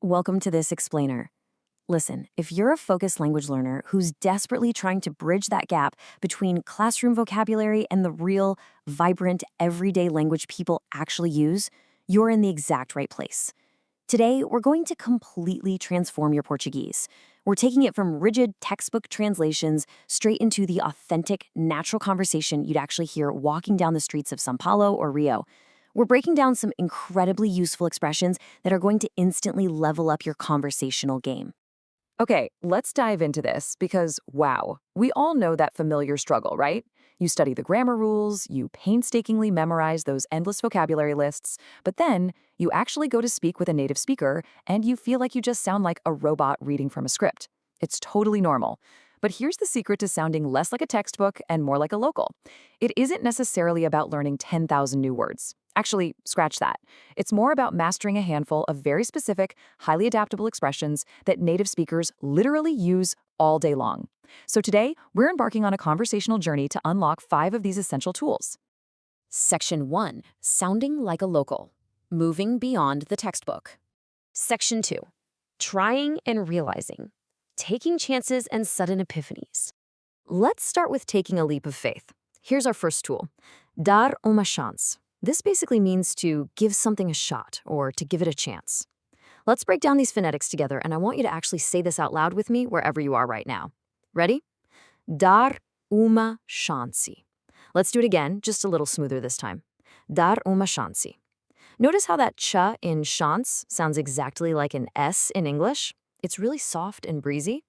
Welcome to this explainer. Listen, if you're a focused language learner who's desperately trying to bridge that gap between classroom vocabulary and the real, vibrant, everyday language people actually use, you're in the exact right place. Today, we're going to completely transform your Portuguese. We're taking it from rigid textbook translations straight into the authentic, natural conversation you'd actually hear walking down the streets of São Paulo or Rio. We're breaking down some incredibly useful expressions that are going to instantly level up your conversational game. Okay, let's dive into this because, wow, we all know that familiar struggle, right? You study the grammar rules, you painstakingly memorize those endless vocabulary lists, but then you actually go to speak with a native speaker and you feel like you just sound like a robot reading from a script. It's totally normal. But here's the secret to sounding less like a textbook and more like a local. It isn't necessarily about learning 10,000 new words. Actually, scratch that. It's more about mastering a handful of very specific, highly adaptable expressions that native speakers literally use all day long. So today, we're embarking on a conversational journey to unlock 5 of these essential tools. Section 1. Sounding like a local. Moving beyond the textbook. Section 2. Trying and realizing. Taking chances and sudden epiphanies. Let's start with taking a leap of faith. Here's our first tool. Dar uma chance. This basically means to give something a shot or to give it a chance. Let's break down these phonetics together, and I want you to actually say this out loud with me wherever you are right now. Ready? Dar uma chance. Let's do it again, just a little smoother this time. Dar uma chance. Notice how that ch in chance sounds exactly like an S in English? It's really soft and breezy.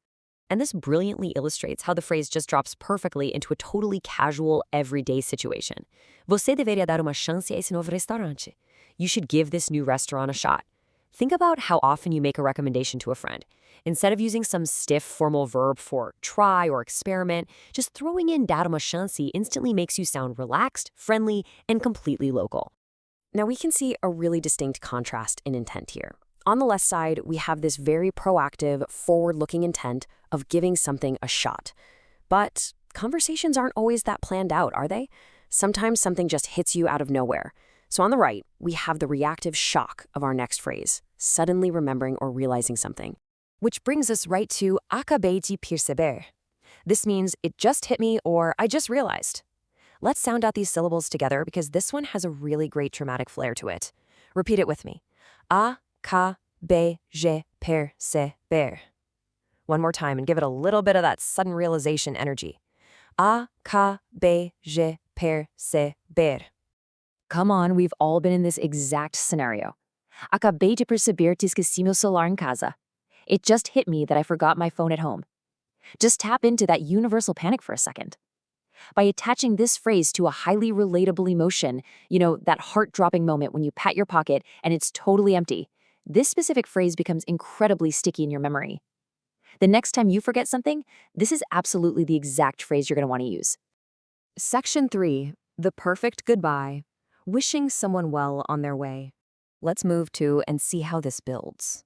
And this brilliantly illustrates how the phrase just drops perfectly into a totally casual, everyday situation. Você deveria dar uma chance a esse novo restaurante. You should give this new restaurant a shot. Think about how often you make a recommendation to a friend. Instead of using some stiff formal verb for try or experiment, just throwing in dar uma chance instantly makes you sound relaxed, friendly, and completely local. Now we can see a really distinct contrast in intent here. On the left side, we have this very proactive, forward-looking intent of giving something a shot. But conversations aren't always that planned out, are they? Sometimes something just hits you out of nowhere. So on the right, we have the reactive shock of our next phrase, suddenly remembering or realizing something. Which brings us right to acabei de perceber. This means it just hit me or I just realized. Let's sound out these syllables together because this one has a really great dramatic flair to it. Repeat it with me. Acabei de perceber. One more time and give it a little bit of that sudden realization energy. Acabei de perceber. Come on, we've all been in this exact scenario. Acabei de perceber que esqueci meu celular em casa. It just hit me that I forgot my phone at home. Just tap into that universal panic for a second. By attaching this phrase to a highly relatable emotion, that heart-dropping moment when you pat your pocket and it's totally empty, this specific phrase becomes incredibly sticky in your memory. The next time you forget something, this is absolutely the exact phrase you're going to want to use. Section 3. The perfect goodbye. Wishing someone well on their way. Let's move to and see how this builds.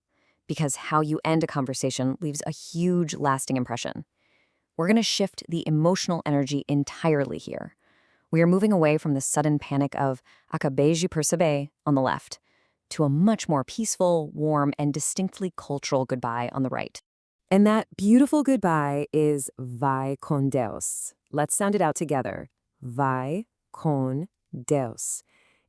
Because how you end a conversation leaves a huge lasting impression. We're going to shift the emotional energy entirely here. We are moving away from the sudden panic of acabei de perceber on the left to a much more peaceful, warm, and distinctly cultural goodbye on the right. And that beautiful goodbye is vai com Deus. Let's sound it out together. Vai com Deus.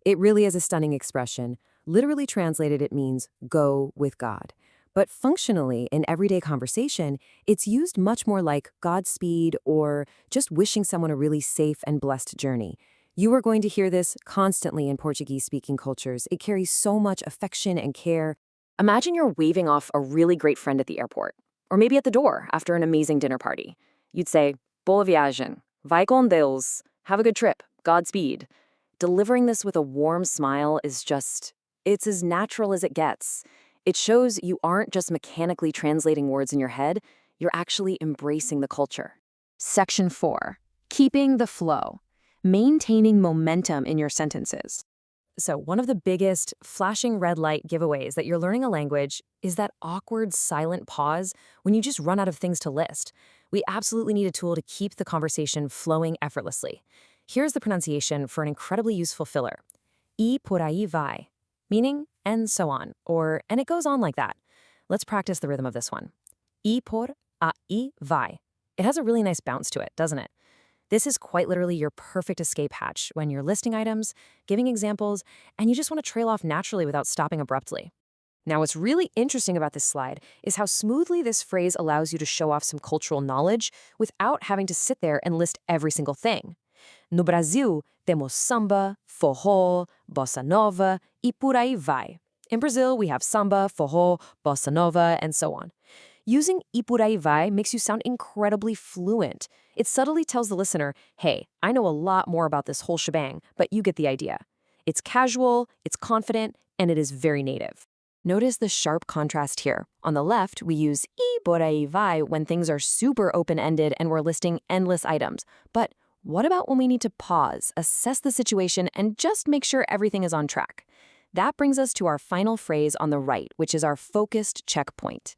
It really is a stunning expression. Literally translated, it means go with God. But functionally, in everyday conversation, it's used much more like Godspeed or just wishing someone a really safe and blessed journey. You are going to hear this constantly in Portuguese-speaking cultures. It carries so much affection and care. Imagine you're waving off a really great friend at the airport, or maybe at the door after an amazing dinner party. You'd say, boa viagem, vai com Deus, have a good trip, Godspeed. Delivering this with a warm smile is it's as natural as it gets. It shows you aren't just mechanically translating words in your head, you're actually embracing the culture. Section 4. Keeping the flow. Maintaining momentum in your sentences. So one of the biggest flashing red light giveaways that you're learning a language is that awkward silent pause when you just run out of things to list. We absolutely need a tool to keep the conversation flowing effortlessly. Here's the pronunciation for an incredibly useful filler. E por aí vai, meaning and so on, or and it goes on like that. Let's practice the rhythm of this one. Ir por, aí vai. It has a really nice bounce to it, doesn't it? This is quite literally your perfect escape hatch when you're listing items, giving examples, and you just want to trail off naturally without stopping abruptly. Now, what's really interesting about this slide is how smoothly this phrase allows you to show off some cultural knowledge without having to sit there and list every single thing. No Brasil, temos samba, forró, bossa nova, e por aí vai. In Brazil, we have samba, forró, bossa nova, and so on. Using e por aí vai makes you sound incredibly fluent. It subtly tells the listener, hey, I know a lot more about this whole shebang, but you get the idea. It's casual, it's confident, and it is very native. Notice the sharp contrast here. On the left, we use e por aí vai when things are super open-ended and we're listing endless items. But what about when we need to pause, assess the situation, and just make sure everything is on track? That brings us to our final phrase on the right, which is our focused checkpoint.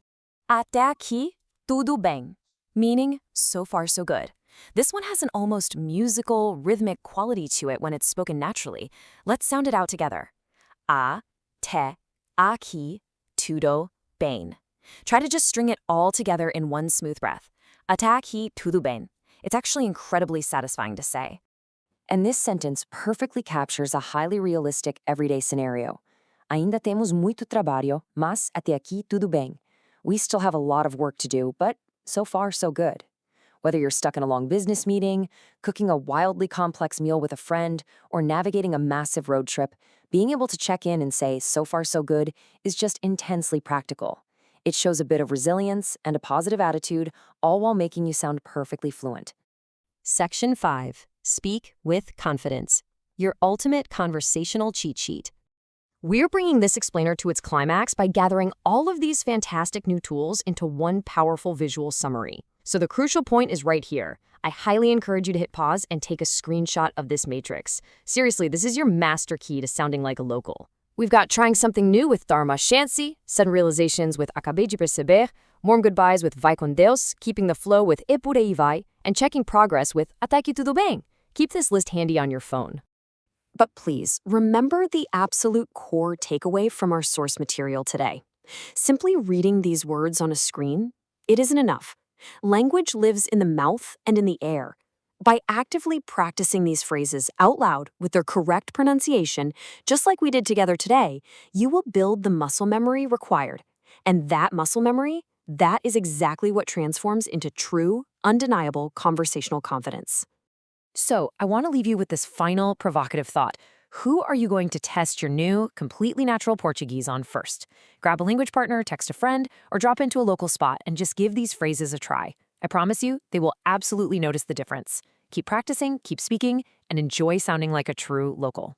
Até aqui, tudo bem, meaning so far so good. This one has an almost musical, rhythmic quality to it when it's spoken naturally. Let's sound it out together. Até aqui, tudo bem. Try to just string it all together in one smooth breath. Até aqui, tudo bem. It's actually incredibly satisfying to say. And this sentence perfectly captures a highly realistic everyday scenario. Ainda temos muito trabalho, mas até aqui tudo bem. We still have a lot of work to do, but so far so good. Whether you're stuck in a long business meeting, cooking a wildly complex meal with a friend, or navigating a massive road trip, being able to check in and say, so far so good, is just intensely practical. It shows a bit of resilience and a positive attitude, all while making you sound perfectly fluent. Section 5. Speak with confidence. Your ultimate conversational cheat sheet. We're bringing this explainer to its climax by gathering all of these fantastic new tools into one powerful visual summary. So the crucial point is right here. I highly encourage you to hit pause and take a screenshot of this matrix. Seriously, this is your master key to sounding like a local. We've got trying something new with Dharma Shansi, sudden realizations with Acabei de perceber, warm goodbyes with Vai com Deus, keeping the flow with E por aí vai, and checking progress with Até aqui tudo bem. Keep this list handy on your phone. But please, remember the absolute core takeaway from our source material today. Simply reading these words on a screen, it isn't enough. Language lives in the mouth and in the air. By actively practicing these phrases out loud with their correct pronunciation, just like we did together today, you will build the muscle memory required. And that muscle memory, that is exactly what transforms into true, undeniable conversational confidence. So, I want to leave you with this final provocative thought. Who are you going to test your new, completely natural Portuguese on first? Grab a language partner, text a friend, or drop into a local spot and just give these phrases a try. I promise you, they will absolutely notice the difference. Keep practicing, keep speaking, and enjoy sounding like a true local.